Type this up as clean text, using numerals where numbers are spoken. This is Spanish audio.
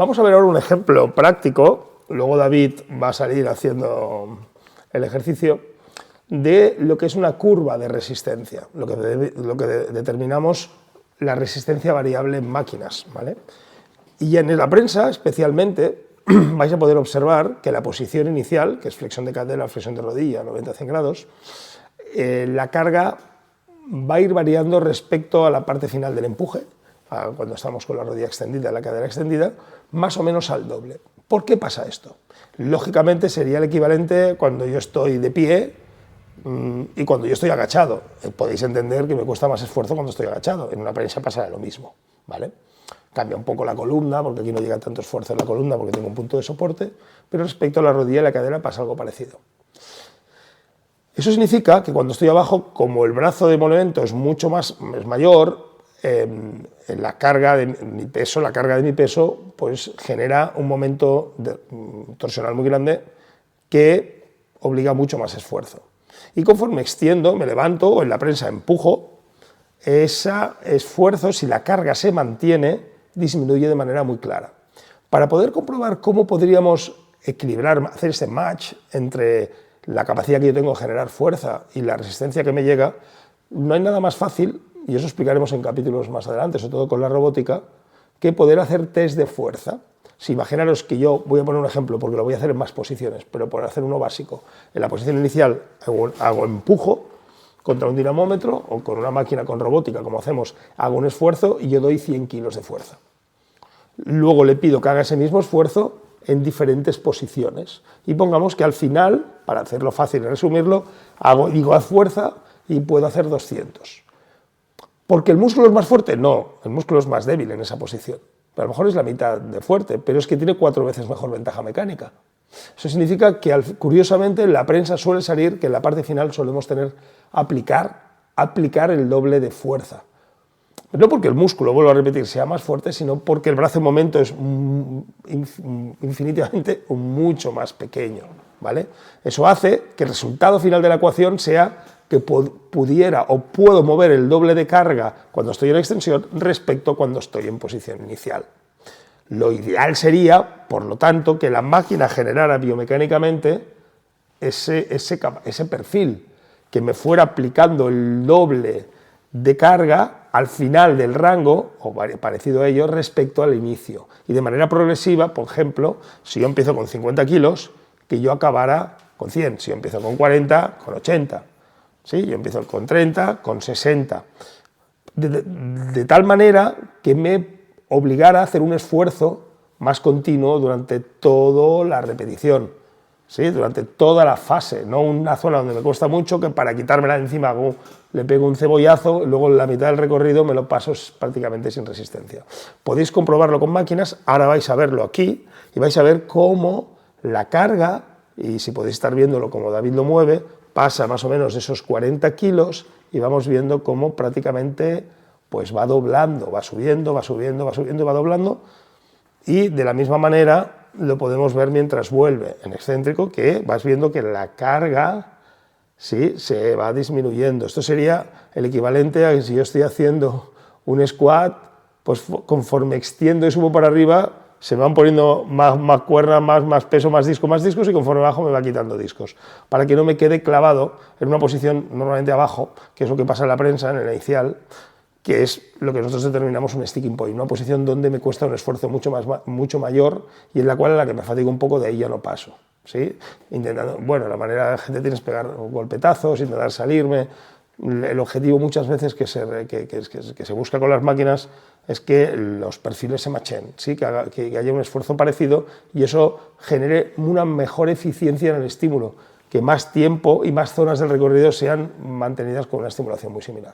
Vamos a ver ahora un ejemplo práctico, luego David va a salir haciendo el ejercicio, de lo que es una curva de resistencia, lo que determinamos la resistencia variable en máquinas, ¿vale? Y en la prensa, especialmente, vais a poder observar que la posición inicial, que es flexión de cadera, flexión de rodilla, 90-100 grados, la carga va a ir variando respecto a la parte final del empuje, cuando estamos con la rodilla extendida, la cadera extendida, más o menos al doble. ¿Por qué pasa esto? Lógicamente sería el equivalente cuando yo estoy de pie y cuando yo estoy agachado. Podéis entender que me cuesta más esfuerzo cuando estoy agachado. En una prensa pasará lo mismo, ¿vale? Cambia un poco la columna, porque aquí no llega tanto esfuerzo en la columna porque tengo un punto de soporte, pero respecto a la rodilla y la cadera pasa algo parecido. Eso significa que cuando estoy abajo, como el brazo de movimiento es mayor, la carga de mi peso, pues genera un momento torsional muy grande que obliga mucho más esfuerzo. Y conforme extiendo, me levanto o en la prensa empujo, ese esfuerzo, si la carga se mantiene, disminuye de manera muy clara. Para poder comprobar cómo podríamos equilibrar, hacer ese match entre la capacidad que yo tengo de generar fuerza y la resistencia que me llega, no hay nada más fácil, y eso explicaremos en capítulos más adelante, sobre todo con la robótica, que poder hacer test de fuerza. Si imaginaros que yo, voy a poner un ejemplo porque lo voy a hacer en más posiciones, pero por hacer uno básico, en la posición inicial hago empujo contra un dinamómetro o con una máquina con robótica, como hacemos, hago un esfuerzo y yo doy 100 kilos de fuerza. Luego le pido que haga ese mismo esfuerzo en diferentes posiciones y pongamos que al final, para hacerlo fácil y resumirlo, digo haz fuerza y puedo hacer 200. ¿Porque el músculo es más fuerte? No, el músculo es más débil en esa posición. A lo mejor es la mitad de fuerte, pero es que tiene 4 veces mejor ventaja mecánica. Eso significa que, curiosamente, en la prensa suele salir que en la parte final solemos tener aplicar el doble de fuerza. No porque el músculo, vuelvo a repetir, sea más fuerte, sino porque el brazo en momento es infinitivamente mucho más pequeño, ¿vale? Eso hace que el resultado final de la ecuación sea que pudiera o puedo mover el doble de carga cuando estoy en extensión respecto a cuando estoy en posición inicial. Lo ideal sería, por lo tanto, que la máquina generara biomecánicamente ese perfil, que me fuera aplicando el doble de carga al final del rango, o parecido a ello, respecto al inicio. Y de manera progresiva, por ejemplo, si yo empiezo con 50 kilos, que yo acabara con 100, si yo empiezo con 40, con 80. ¿Sí? Yo empiezo con 30, con 60, de tal manera que me obligara a hacer un esfuerzo más continuo durante toda la repetición, ¿sí? Durante toda la fase, no una zona donde me cuesta mucho, que para quitármela de encima le pego un cebollazo, y luego en la mitad del recorrido me lo paso prácticamente sin resistencia. Podéis comprobarlo con máquinas, ahora vais a verlo aquí, y vais a ver cómo la carga, y si podéis estar viéndolo como David lo mueve, pasa más o menos esos 40 kilos y vamos viendo cómo prácticamente pues va doblando, va subiendo, va subiendo, va subiendo, va doblando, y de la misma manera lo podemos ver mientras vuelve en excéntrico, que vas viendo que la carga sí se va disminuyendo. Esto sería el equivalente a que si yo estoy haciendo un squat, pues conforme extiendo y subo para arriba, se me van poniendo más cuerdas, más peso, más discos, y conforme bajo me va quitando discos, para que no me quede clavado en una posición normalmente abajo, que es lo que pasa en la prensa, en el inicial, que es lo que nosotros determinamos un sticking point, una posición donde me cuesta un esfuerzo mucho mayor y en la cual, en la que me fatigo un poco, de ahí ya no paso, ¿sí? Intentando, bueno, la manera de la gente tiene es pegar golpetazos, intentar salirme. El objetivo muchas veces que se busca con las máquinas es que los perfiles se machen, ¿sí? que haya un esfuerzo parecido y eso genere una mejor eficiencia en el estímulo, que más tiempo y más zonas del recorrido sean mantenidas con una estimulación muy similar.